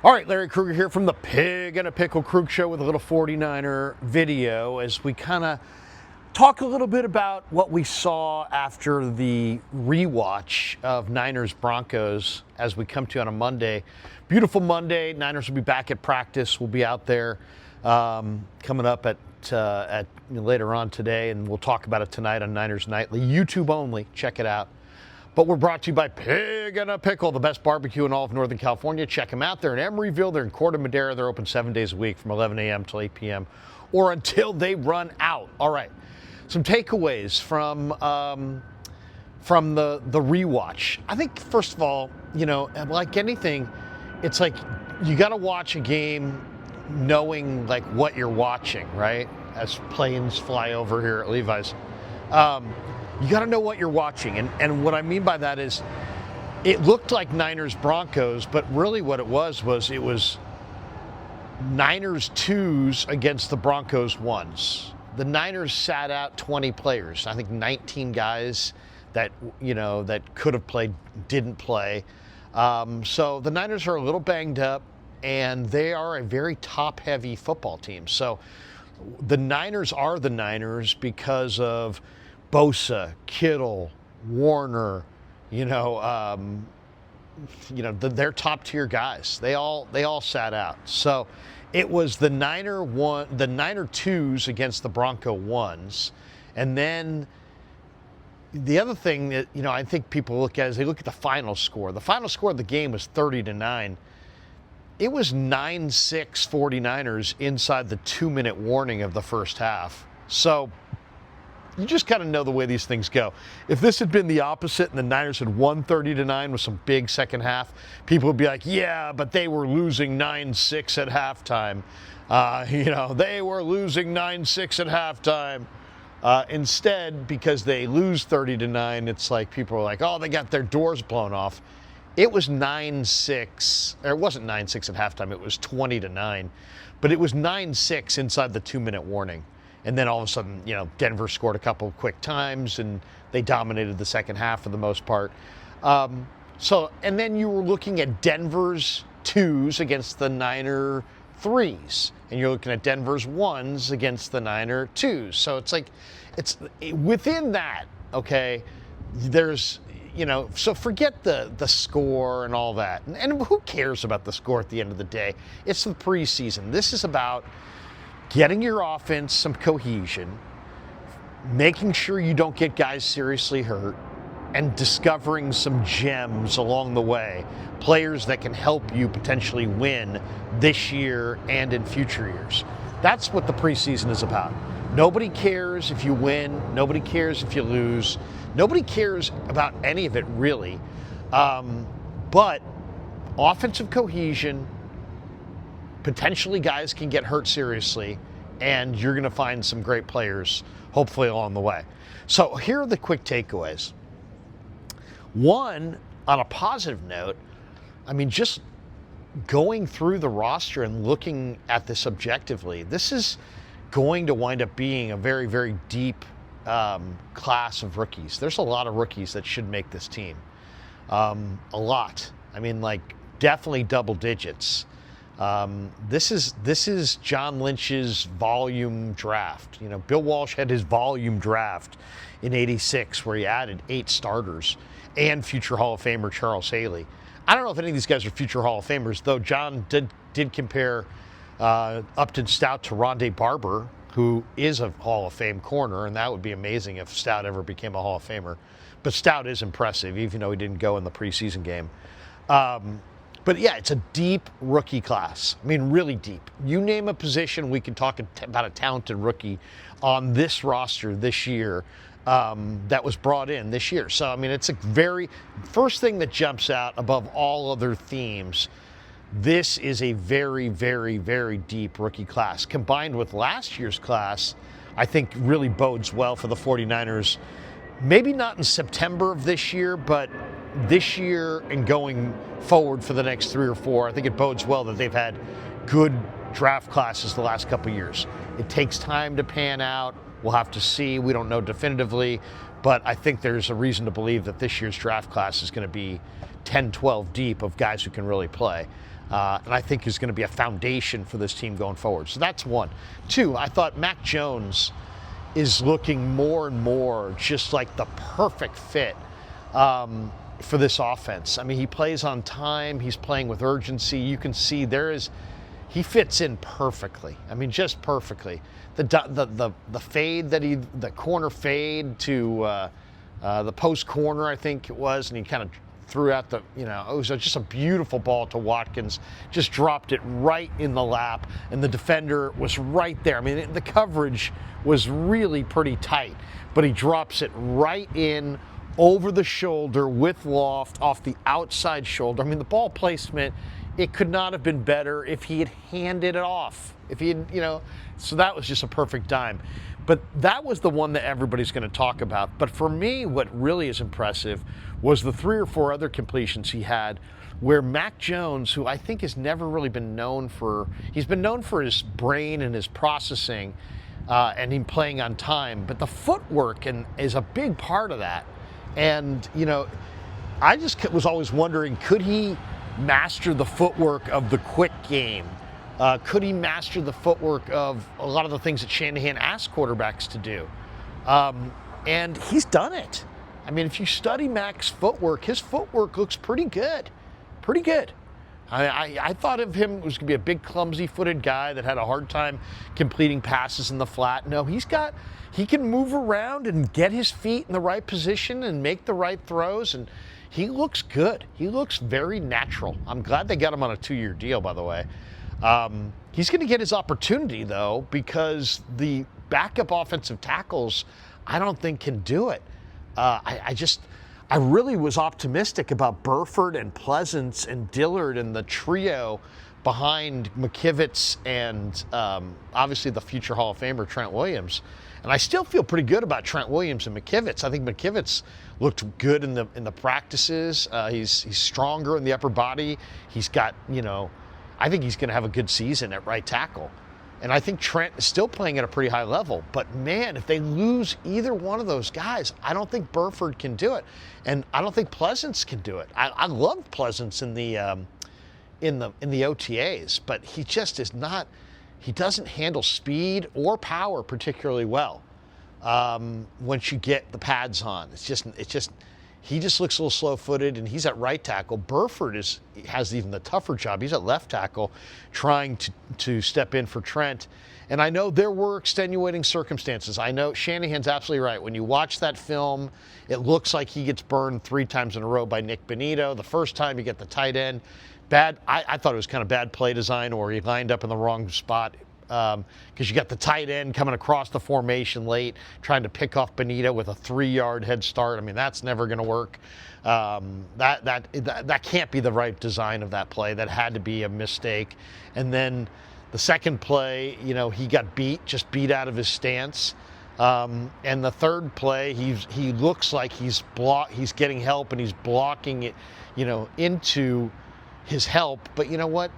All right, Larry Krueger here from the Pig and a Pickle Krug Show with a little 49er video as we kind of talk a little bit about what we saw after the rewatch of Niners-Broncos as we come to you on a Monday. Beautiful Monday. Niners will be back at practice. We'll be out there coming up at later on today, and we'll talk about it tonight on Niners Nightly. YouTube only. Check it out. But we're brought to you by Pig and a Pickle, the best barbecue in all of Northern California. Check them out. They're in Emeryville. They're in Corte Madera. They're open 7 days a week from 11 a.m. till 8 p.m. or until they run out. All right. Some takeaways from the rewatch. I think, first of all, like anything, it's like you got to watch a game knowing like what you're watching, right? As planes fly over here at Levi's. You got to know what you're watching. And what I mean by that is it looked like Niners-Broncos, but really what it was Niners 2s against the Broncos 1s. The Niners sat out 20 players. I think 19 guys that could have played didn't play. So the Niners are a little banged up, and they are a very top-heavy football team. So the Niners are the Niners because of Bosa, Kittle, Warner, they're top tier guys. They all sat out. So it was the Niner 2s against the Bronco 1s, and then the other thing that I think people look at is they look at the final score. The final score of the game was 30-9. It was 9-6 49ers inside the 2-minute warning of the first half. So you just kind of know the way these things go. If this had been the opposite and the Niners had won 30-9 with some big second half, people would be like, yeah, but they were losing 9-6 at halftime. They were losing 9-6 at halftime. Instead, because they lose 30-9, it's like people are like, oh, they got their doors blown off. It was 9-6, or it wasn't 9-6 at halftime, it was 20-9. But it was 9-6 inside the 2-minute warning. And then all of a sudden, Denver scored a couple of quick times, and they dominated the second half for the most part. And then you were looking at Denver's 2s against the Niner 3s, and you're looking at Denver's 1s against the Niner 2s. So it's like, it's within that, okay, there's, so forget the score and all that. And who cares about the score at the end of the day? It's the preseason. This is about getting your offense some cohesion, making sure you don't get guys seriously hurt, and discovering some gems along the way, players that can help you potentially win this year and in future years. That's what the preseason is about. Nobody cares if you win. Nobody cares if you lose. Nobody cares about any of it, really. But offensive cohesion, potentially guys can get hurt seriously, and you're going to find some great players, hopefully, along the way. So here are the quick takeaways. One, on a positive note, just going through the roster and looking at this objectively, this is going to wind up being a very, very deep class of rookies. There's a lot of rookies that should make this team. A lot. Definitely double digits. This is John Lynch's volume draft. Bill Walsh had his volume draft in '86 where he added 8 starters and future Hall of Famer Charles Haley. I don't know if any of these guys are future Hall of Famers, though John did compare Upton Stout to Rondé Barber, who is a Hall of Fame corner, and that would be amazing if Stout ever became a Hall of Famer. But Stout is impressive, even though he didn't go in the preseason game. But yeah, it's a deep rookie class. Really deep. You name a position, we can talk about a talented rookie on this roster this year that was brought in this year. So, it's a very, first thing that jumps out above all other themes, this is a very, very, very deep rookie class. Combined with last year's class, I think really bodes well for the 49ers. Maybe not in September of this year, but this year and going forward for the next 3 or 4, I think it bodes well that they've had good draft classes the last couple of years. It takes time to pan out. We'll have to see. We don't know definitively, but I think there's a reason to believe that this year's draft class is going to be 10, 12 deep of guys who can really play. and I think is going to be a foundation for this team going forward. So that's one. Two, I thought Mac Jones is looking more and more just like the perfect fit for this offense. I mean, he plays on time. He's playing with urgency. You can see he fits in perfectly. I mean, just perfectly. The fade the corner fade to the post corner, I think it was, and he kind of threw out it was just a beautiful ball to Watkins, just dropped it right in the lap, and the defender was right there. I mean, the coverage was really pretty tight, but he drops it right in over the shoulder with loft off the outside shoulder. I mean, the ball placement, it could not have been better if he had handed it off. If he had, so that was just a perfect dime. But that was the one that everybody's going to talk about. But for me, what really is impressive was the 3 or 4 other completions he had where Mac Jones, who I think has never really been known he's been known for his brain and his processing and him playing on time, but the footwork is a big part of that. And, I just was always wondering, could he master the footwork of the quick game? Could he master the footwork of a lot of the things that Shanahan asked quarterbacks to do? And he's done it. I mean, if you study Mac's footwork, his footwork looks pretty good. Pretty good. I thought of him as going to be a big, clumsy-footed guy that had a hard time completing passes in the flat. No, he can move around and get his feet in the right position and make the right throws, and he looks good. He looks very natural. I'm glad they got him on a 2-year deal, by the way. He's going to get his opportunity, though, because the backup offensive tackles, I don't think can do it. I really was optimistic about Burford and Pleasance and Dillard and the trio behind McKivitz and obviously the future Hall of Famer Trent Williams. And I still feel pretty good about Trent Williams and McKivitz. I think McKivitz looked good in the practices. He's stronger in the upper body. He's got, I think he's going to have a good season at right tackle. And I think Trent is still playing at a pretty high level. But, man, if they lose either one of those guys, I don't think Burford can do it. And I don't think Pleasance can do it. I love Pleasance in the OTAs, but he just is not – he doesn't handle speed or power particularly well once you get the pads on. He just looks a little slow-footed, and he's at right tackle. Burford has even the tougher job. He's at left tackle trying to step in for Trent. And I know there were extenuating circumstances. I know Shanahan's absolutely right. When you watch that film, it looks like he gets burned 3 times in a row by Nick Bonito. The first time you get the tight end. I thought it was kind of bad play design, or he lined up in the wrong spot. Because you got the tight end coming across the formation late, trying to pick off Bonito with a 3-yard head start. I mean, that's never going to work. That can't be the right design of that play. That had to be a mistake. And then the second play, he got just beat out of his stance. And the third play, he looks like he's getting help and he's blocking it, into his help. But you know what?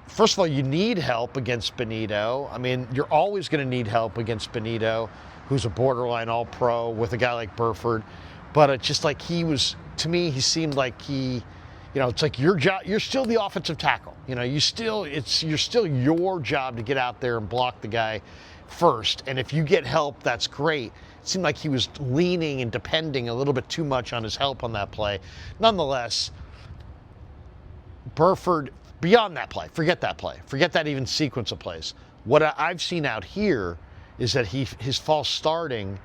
First of all, you need help against Bonito. I mean, you're always going to need help against Bonito, who's a borderline all-pro with a guy like Burford. But it's just like to me, he seemed like it's like your job. You're still the offensive tackle. You're still your job to get out there and block the guy first. And if you get help, that's great. It seemed like he was leaning and depending a little bit too much on his help on that play. Nonetheless, Burford, beyond that play, forget that even sequence of plays. What I've seen out here is that his false starting,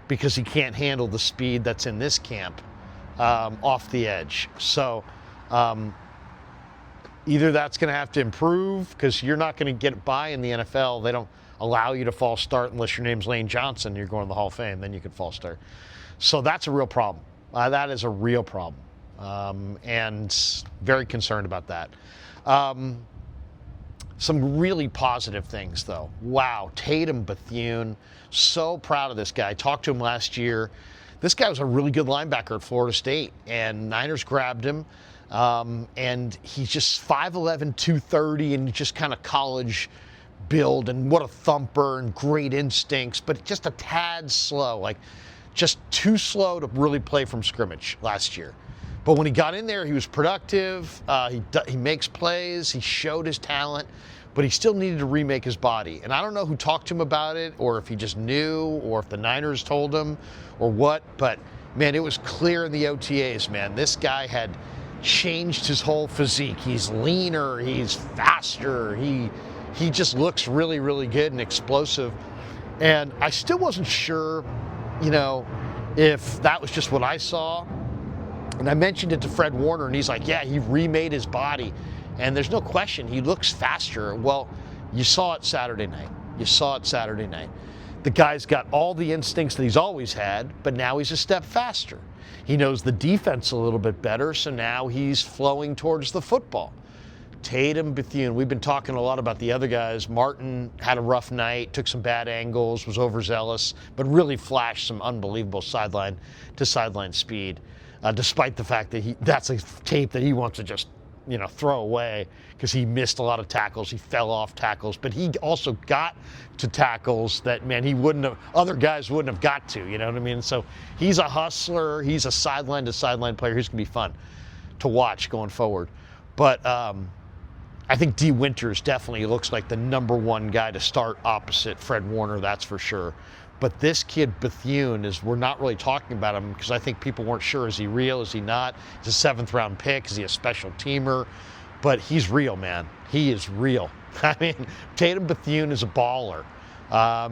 because he can't handle the speed that's in this camp off the edge. So either that's going to have to improve, because you're not going to get by in the NFL. They don't allow you to false start unless your name's Lane Johnson. You're going to the Hall of Fame, then you can false start. So that's a real problem. That is a real problem, and very concerned about that. Some really positive things, though. Wow, Tatum, Bethune, so proud of this guy. Talked to him last year. This guy was a really good linebacker at Florida State, and Niners grabbed him. And he's just 5'11", 230, and just kind of college build, and what a thumper and great instincts, but just a tad slow, like just too slow to really play from scrimmage last year. But when he got in there, he was productive. He makes plays. He showed his talent, but he still needed to remake his body. And I don't know who talked to him about it, or if he just knew, or if the Niners told him, or what. But man, it was clear in the OTAs, man. This guy had changed his whole physique. He's leaner. He's faster. He just looks really, really good and explosive. And I still wasn't sure, if that was just what I saw. And I mentioned it to Fred Warner, and he's like, yeah, he remade his body. And there's no question, he looks faster. Well, you saw it Saturday night. The guy's got all the instincts that he's always had, but now he's a step faster. He knows the defense a little bit better, so now he's flowing towards the football. Tatum, Bethune, we've been talking a lot about the other guys. Martin had a rough night, took some bad angles, was overzealous, but really flashed some unbelievable sideline-to-sideline speed, despite the fact that that's a tape that he wants to just throw away because he missed a lot of tackles. He fell off tackles, but he also got to tackles that, man, other guys wouldn't have got to, you know what I mean? So he's a hustler. He's a sideline-to-sideline player. He's going to be fun to watch going forward. But I think D. Winters definitely looks like the number one guy to start opposite Fred Warner, that's for sure. But this kid, Bethune, we're not really talking about him because I think people weren't sure, is he real, is he not? He's a 7th-round pick, is he a special teamer? But he's real, man. He is real. I mean, Tatum Bethune is a baller.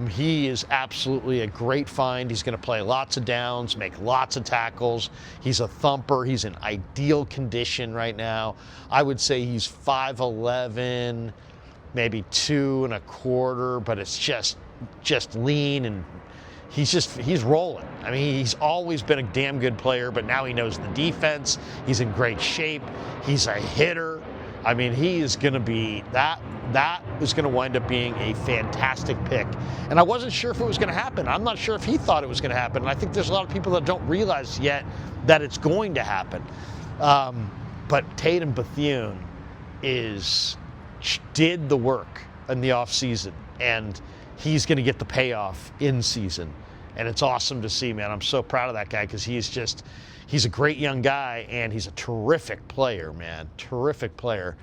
He is absolutely a great find. He's going to play lots of downs, make lots of tackles. He's a thumper. He's in ideal condition right now. I would say he's 5'11", maybe 2 1/4, but it's just lean, and he's rolling. I mean, he's always been a damn good player, but now he knows the defense. He's in great shape. He's a hitter. I mean, he is going to be that is going to wind up being a fantastic pick. And I wasn't sure if it was going to happen. I'm not sure if he thought it was going to happen. And I think there's a lot of people that don't realize yet that it's going to happen. But Tatum Bethune did the work in the offseason, and he's going to get the payoff in season. And it's awesome to see, man. I'm so proud of that guy because he's a great young guy, and he's a terrific player, man. Terrific player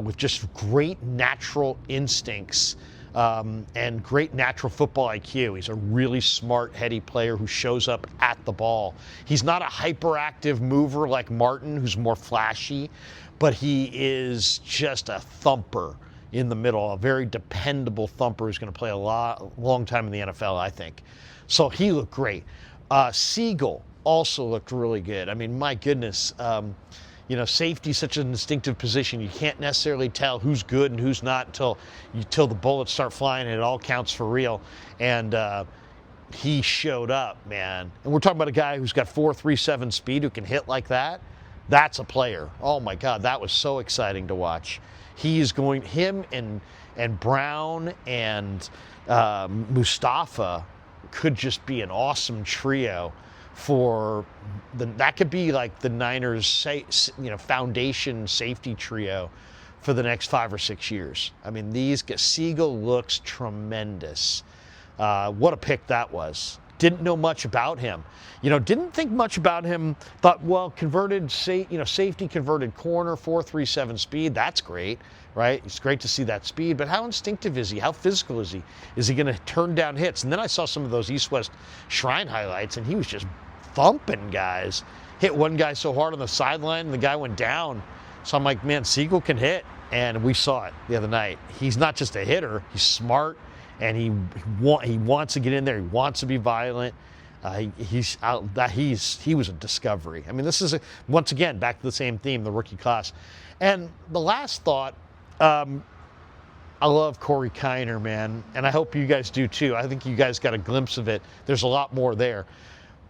with just great natural instincts and great natural football IQ. He's a really smart, heady player who shows up at the ball. He's not a hyperactive mover like Martin, who's more flashy, but he is just a thumper in the middle, a very dependable thumper who's going to play a long time in the NFL, I think. So he looked great. Siegel also looked really good. I mean, my goodness, safety is such an instinctive position. You can't necessarily tell who's good and who's not until the bullets start flying and it all counts for real. And he showed up, man. And we're talking about a guy who's got 4.37 speed who can hit like that. That's a player. Oh my God, that was so exciting to watch. Him and Brown and Mustafa could just be an awesome trio that could be like the Niners foundation safety trio for the next 5 or 6 years. I mean, Siegel looks tremendous. What a pick that was. Didn't know much about him. Didn't think much about him. Thought, well, safety converted corner, 4.37 speed. That's great, right? It's great to see that speed. But how instinctive is he? How physical is he? Is he going to turn down hits? And then I saw some of those East-West Shrine highlights, and he was just thumping guys. Hit one guy so hard on the sideline, and the guy went down. So I'm like, man, Siegel can hit. And we saw it the other night. He's not just a hitter. He's smart. And he wants to get in there. He wants to be violent. He was a discovery. I mean, this is once again back to the same theme, the rookie class. And the last thought, I love Corey Kiner, man, and I hope you guys do too. I think you guys got a glimpse of it. There's a lot more there.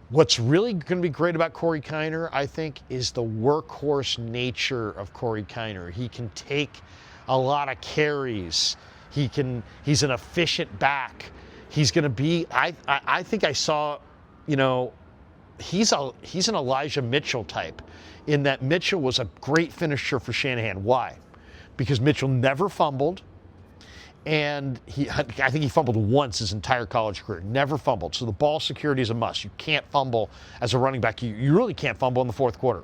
What's really going to be great about Corey Kiner, I think, is the workhorse nature of Corey Kiner. He can take a lot of carries. He's an efficient back. He's going to be, I think I saw, he's an Elijah Mitchell type, in that Mitchell was a great finisher for Shanahan. Why? Because Mitchell never fumbled, and I think he fumbled once his entire college career. Never fumbled. So the ball security is a must. You can't fumble as a running back. You really can't fumble in the fourth quarter.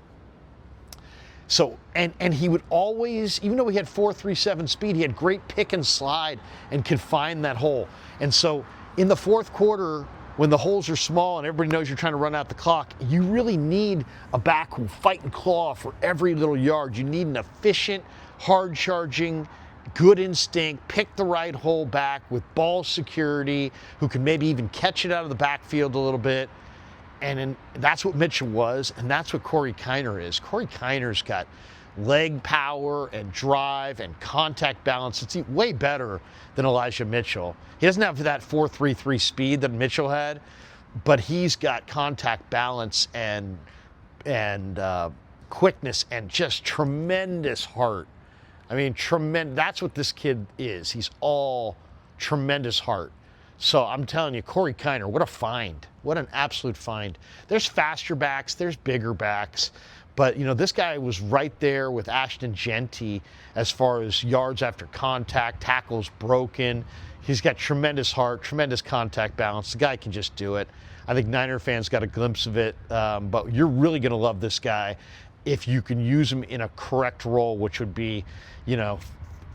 So, and he would always, even though he had 4.37 speed, he had great pick and slide and could find that hole. And so in the fourth quarter, when the holes are small and everybody knows you're trying to run out the clock, you really need a back who fight and claw for every little yard. You need an efficient, hard-charging, good instinct, pick the right hole back with ball security, who can maybe even catch it out of the backfield a little bit. And that's what Mitchell was, and that's what Corey Kiner is. Corey Kiner's got leg power and drive and contact balance. It's way better than Elijah Mitchell. He doesn't have that 4.33 speed that Mitchell had, but he's got contact balance and quickness and just tremendous heart. I mean, tremendous. That's what this kid is. He's all tremendous heart. So I'm telling you, Corey Kiner, what a find. What an absolute find. There's faster backs, there's bigger backs, but this guy was right there with Ashton Genty as far as yards after contact, tackles broken. He's got tremendous heart, tremendous contact balance. The guy can just do it. I think Niner fans got a glimpse of it, but you're really going to love this guy if you can use him in a correct role, which would be,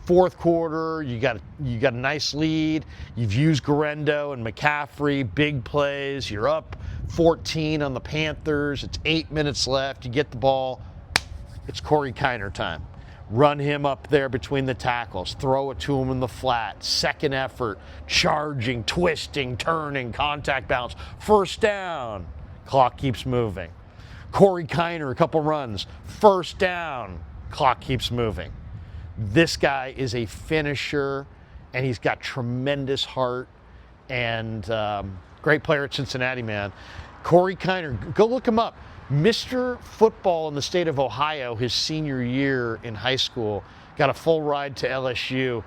fourth quarter, you got a nice lead. You've used Garendo and McCaffrey, big plays. You're up 14 on the Panthers. It's 8 minutes left. You get the ball. It's Corey Kiner time. Run him up there between the tackles. Throw it to him in the flat. Second effort. Charging, twisting, turning, contact balance. First down. Clock keeps moving. Corey Kiner, a couple runs. First down. Clock keeps moving. This guy is a finisher, and he's got tremendous heart, and great player at Cincinnati, man. Corey Kiner, go look him up. Mr. Football in the state of Ohio, his senior year in high school, got a full ride to LSU.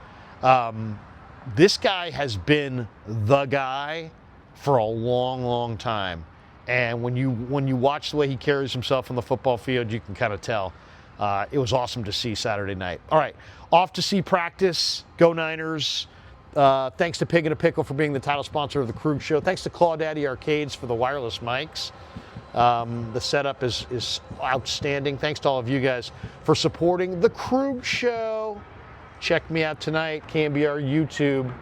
This guy has been the guy for a long, long time. And when you watch the way he carries himself on the football field, you can kind of tell. It was awesome to see Saturday night. All right, off to see practice. Go Niners. Thanks to Pig and a Pickle for being the title sponsor of the Krug Show. Thanks to Claw Daddy Arcades for the wireless mics. The setup is outstanding. Thanks to all of you guys for supporting the Krug Show. Check me out tonight, KMBR YouTube.